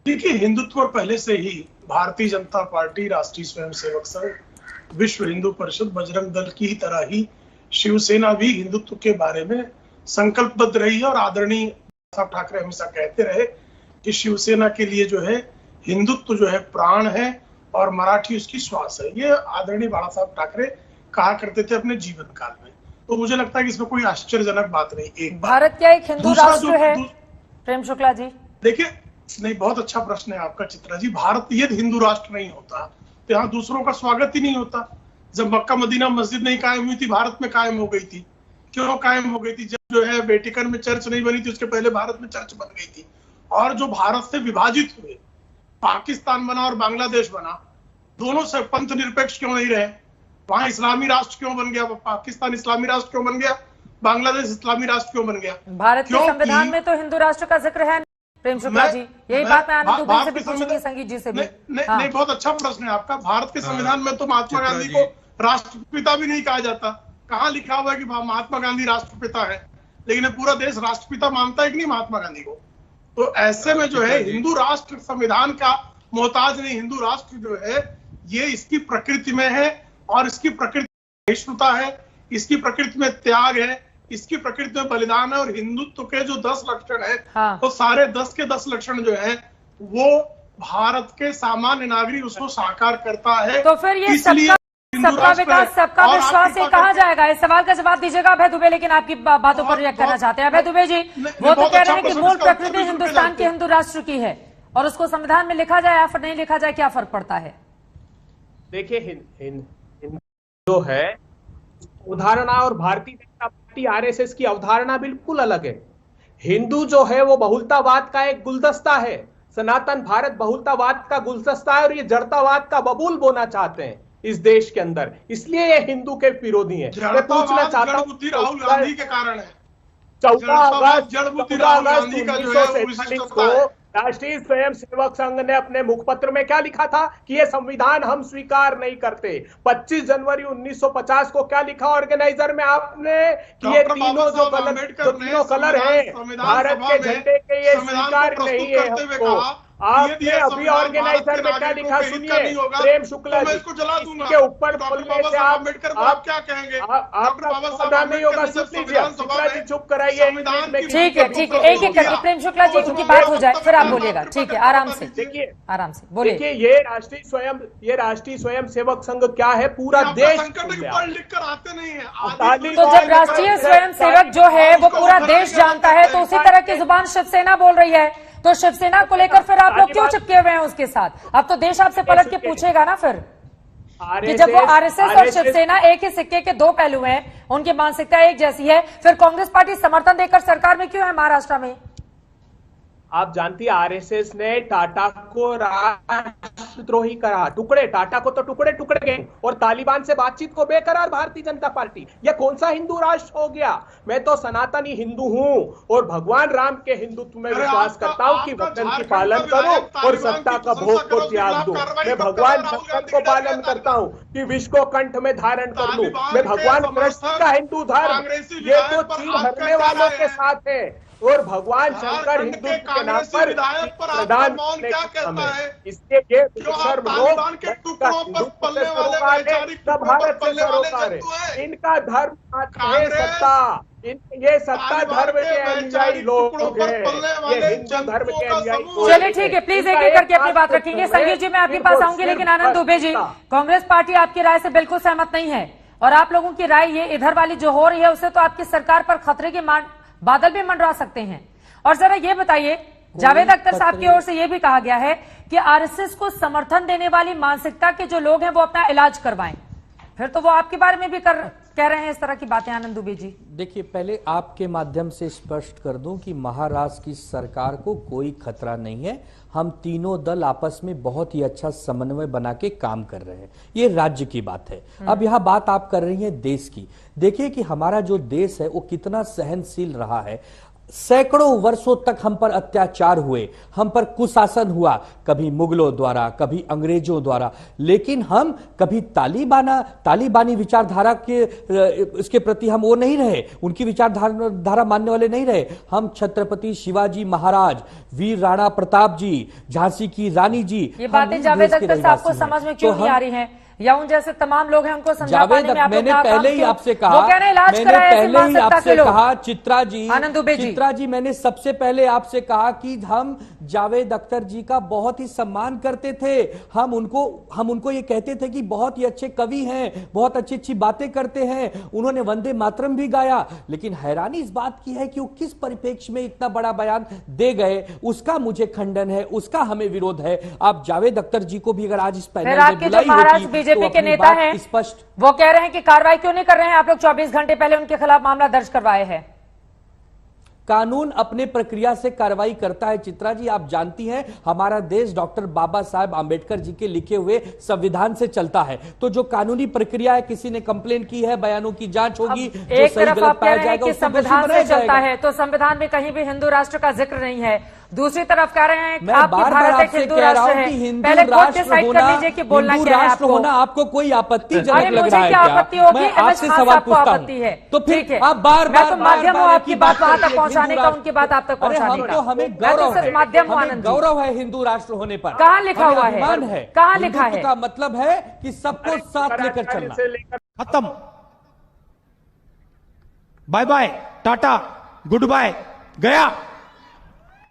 देखिए, हिंदुत्व और पहले से ही भारतीय जनता पार्टी, राष्ट्रीय स्वयंसेवक संघ, विश्व हिंदू परिषद, बजरंग दल की ही तरह ही शिवसेना भी हिंदुत्व के बारे में संकल्पबद्ध रही है। और आदरणीय साहब ठाकरे हमेशा कहते रहे कि शिवसेना के लिए जो है हिंदुत्व जो है प्राण है और मराठी उसकी श्वास है। ये आदरणीय बाला साहब ठाकरे कहा करते थे अपने जीवन काल में। तो मुझे लगता है कि इसमें कोई आश्चर्यजनक बात नहीं। एक भारत क्या एक हिंदू राष्ट्र है प्रेम शुक्ला जी? देखिए, नहीं, बहुत अच्छा प्रश्न है आपका चित्रा जी। भारत यदि हिंदू राष्ट्र नहीं होता तो यहाँ दूसरों का स्वागत ही नहीं होता। जब मक्का मदीना मस्जिद नहीं कायम हुई थी, भारत में कायम हो गई थी। क्यों कायम हो गई थी? जब जो है वेटिकन में चर्च नहीं बनी थी, उसके पहले भारत में चर्च बन गई थी। और जो भारत से विभाजित हुए, पाकिस्तान बना और बांग्लादेश बना, दोनों से पंथ निरपेक्ष क्यों नहीं रहे? वहां इस्लामी राष्ट्र क्यों बन गया? पाकिस्तान इस्लामी राष्ट्र क्यों बन गया? बांग्लादेश इस्लामी राष्ट्र क्यों बन गया? भारत के संविधान में तो हिंदू राष्ट्र का जिक्र है प्रेम शुक्ला जी। यही बात मैं आनंद दुबे से भी पूछूंगी, संगीत जी से भी। नहीं, बहुत अच्छा प्रश्न है आपका। भारत के संविधान में तो महात्मा गांधी को राष्ट्रपिता भी नहीं कहा जाता। कहाँ लिखा हुआ है कि महात्मा गांधी राष्ट्रपिता है? लेकिन पूरा देश राष्ट्रपिता मानता है कि नहीं महात्मा गांधी को? तो ऐसे में जो है हिंदू राष्ट्र संविधान का मोहताज नहीं। हिंदू राष्ट्र जो है ये इसकी प्रकृति में है, और इसकी प्रकृति में सहिष्णुता है, इसकी प्रकृति में त्याग है, इसकी प्रकृति में बलिदान है। और हिंदुत्व के जो 10 लक्षण है, तो सारे 10 के 10 लक्षण जो है वो भारत के सामान्य नागरिक उसको साकार करता है। तो फिर ये सबका विकास, सबका विश्वास ये कहा जाएगा? इस सवाल का जवाब दीजिएगा अभय दुबे, लेकिन आपकी बातों पर रिएक्ट करना चाहते हैं अभय दुबे जी। वो तो कह रहे हैं कि मूल प्रकृति हिंदुस्तान के हिंदू राष्ट्र की है, और उसको संविधान में लिखा जाए या फिर नहीं लिखा जाए, क्या फर्क पड़ता है? देखिए, जो है अवधारणा और भारतीय जनता पार्टी आरएसएस की अवधारणा बिल्कुल अलग है। हिंदू जो है वो बहुलतावाद का एक गुलदस्ता है। सनातन भारत बहुलतावाद का गुलदस्ता है, और ये जड़तावाद का बबूल बोना चाहते हैं इस देश के अंदर। इसलिए ये हिंदू के विरोधी है। मैं पूछना चाहता हूँ, राहुल गांधी के कारण है। 14 अगस्त 1947 को राष्ट्रीय स्वयंसेवक संघ ने अपने मुखपत्र में क्या लिखा था कि ये संविधान हम स्वीकार नहीं करते। 25 जनवरी 1950 को क्या लिखा ऑर्गेनाइजर में आपने कि ये तीनों जो कलर हैं भारत के झंडे के, ये स्वीकार नहीं है हमको। आपने अभी ऑर्गेनाइजर में क्या लिखा सुनिए प्रेम शुक्ला जी, इसके ऊपर बोलने से आप क्या कहेंगे? आपका नहीं होगा। सुन लीजिए शुक्ला जी, चुप कराइए। ठीक है, ठीक है, एक एक करके प्रेम शुक्ला जी उनकी बात हो जाए, फिर आप बोलिएगा। ठीक है, आराम से, देखिए आराम से बोलिए। देखिए, ये राष्ट्रीय स्वयंसेवक संघ क्या है, पूरा देश पढ़ लिख कर आते नहीं है। तो जब राष्ट्रीय स्वयंसेवक जो है वो पूरा देश जानता है, तो उसी तरह की जुबान शिवसेना बोल रही है, तो शिवसेना को लेकर फिर आप लोग क्यों चिपके हुए हैं उसके साथ? अब तो देश आपसे पलट के पूछेगा ना फिर कि जब वो आरएसएस और शिवसेना एक ही सिक्के के दो पहलू हैं, उनकी मानसिकता एक जैसी है, फिर कांग्रेस पार्टी समर्थन देकर सरकार में क्यों है महाराष्ट्र में? आप जानती है आरएसएस ने टाटा को राष्ट्रद्रोही कहा, टुकड़े टाटा को तो टुकड़े टुकड़े गए, और तालिबान से बातचीत को बेकरार भारतीय जनता पार्टी। यह कौन सा हिंदू राष्ट्र हो गया? मैं तो सनातनी हिंदू हूं और भगवान राम के हिंदुत्व में विश्वास करता हूं कि वचन की पालन करो और सत्ता का भोग को त्याग दो। मैं भगवान शंकर को पालन करता हूं कि विश्व को कंठ में धारण कर लूं। मैं भगवान कृष्ण का हिंदू धर्म, ये तो चीर हरने वालों के साथ है, और भगवान शंकर हिंदू के नाम पर प्रदान इसके ये सर्व लोग भारत से सरोकार है। इनका धर्म है सत्ता, ये सत्ता धर्म के अनुयायी लोग हैं, ये हिंदू धर्म के अनुयायी। चलिए ठीक है, प्लीज एक एक करके अपनी बात रखेंगे। संगीत जी मैं आपके पास आऊंगी, लेकिन आनंद दुबे जी, कांग्रेस पार्टी आपकी राय से बिल्कुल सहमत नहीं है, और आप लोगों की राय ये इधर वाली जो हो रही है उससे तो आपकी सरकार पर खतरे के बादल भी मंडरा सकते हैं। और जरा ये बताइए, जावेद अख्तर साहब की ओर से यह भी कहा गया है कि आरएसएस को समर्थन देने वाली मानसिकता के जो लोग हैं वो अपना इलाज करवाएं, फिर तो वो आपके बारे में भी कह रहे हैं इस तरह की बातें। आनंद दुबे जी, देखिए, पहले आपके माध्यम से स्पष्ट कर दूं कि महाराष्ट्र की सरकार को कोई खतरा नहीं है। हम तीनों दल आपस में बहुत ही अच्छा समन्वय बना के काम कर रहे हैं। ये राज्य की बात है। अब यह बात आप कर रही हैं देश की। देखिए कि हमारा जो देश है वो कितना सहनशील रहा है। सैकड़ों वर्षों तक हम पर अत्याचार हुए, हम पर कुशासन हुआ, कभी मुगलों द्वारा, कभी अंग्रेजों द्वारा, लेकिन हम कभी तालिबानी विचारधारा के इसके प्रति हम वो नहीं रहे, उनकी विचारधारा मानने वाले नहीं रहे। हम छत्रपति शिवाजी महाराज, वीर राणा प्रताप जी, झांसी की रानी जी, ये बातें जावेद अख्तर साहब को समझ में क्यों नहीं आ रही हैं? या उन जैसे तमाम लोग हैं उनको समझा पाने में मैंने पहले ही आपसे कहा, वो कह रहे इलाज कराया ऐसी मानसिकता के लोग। चित्रा जी मैंने सबसे पहले आपसे कहा कि हम जावेद अख्तर जी का बहुत ही सम्मान करते थे, हम उनको ये कहते थे कि बहुत ही अच्छे कवि हैं, बहुत अच्छी अच्छी बातें करते हैं, उन्होंने वंदे मातरम भी गाया। लेकिन हैरानी इस बात की है कि वो किस परिप्रेक्ष्य में इतना बड़ा बयान दे गए, उसका मुझे खंडन है, उसका हमें विरोध है। आप जावेद अख्तर जी को भी अगर आज इस पैनल में बुलाई होती, बीजेपी के नेता हैं, स्पष्ट वो कह रहे हैं कि कार्रवाई क्यों नहीं कर रहे हैं आप लोग? 24 घंटे पहले उनके खिलाफ मामला दर्ज करवाए हैं। कानून अपने प्रक्रिया से कार्रवाई करता है। चित्रा जी, आप जानती हैं हमारा देश डॉक्टर बाबा साहब आंबेडकर जी के लिखे हुए संविधान से चलता है। तो जो कानूनी प्रक्रिया है, किसी ने कंप्लेंट की है, बयानों की जांच होगी, एक तरफ आप कह रहे हैं कि संविधान से चलता है, तो संविधान में कहीं भी हिंदू राष्ट्र का जिक्र नहीं है। दूसरी तरफ कह रहे हैं आपकी भारत एक हिंदू राष्ट्र है। पहले खुद डिसाइड कर लीजिए कि बोलना क्या है आपको। होना आपको कोई आपत्तिजनक लग रहा है मुझे क्या आपत्ति होगी? मैं आपसे सवाल पूछता हूं, तो फिर आप बार मैं तो माध्यम हूं आपकी बात वहां तक पहुंचाने का, उनकी बात आप तक पहुंचाने का। हमें गौरव है हिंदू राष्ट्र होने पर। कहाँ लिखा हुआ है? कहाँ लिखा है? का मतलब है कि सबको साथ लेकर चलना। खत्म, bye bye, tata, goodbye, गया।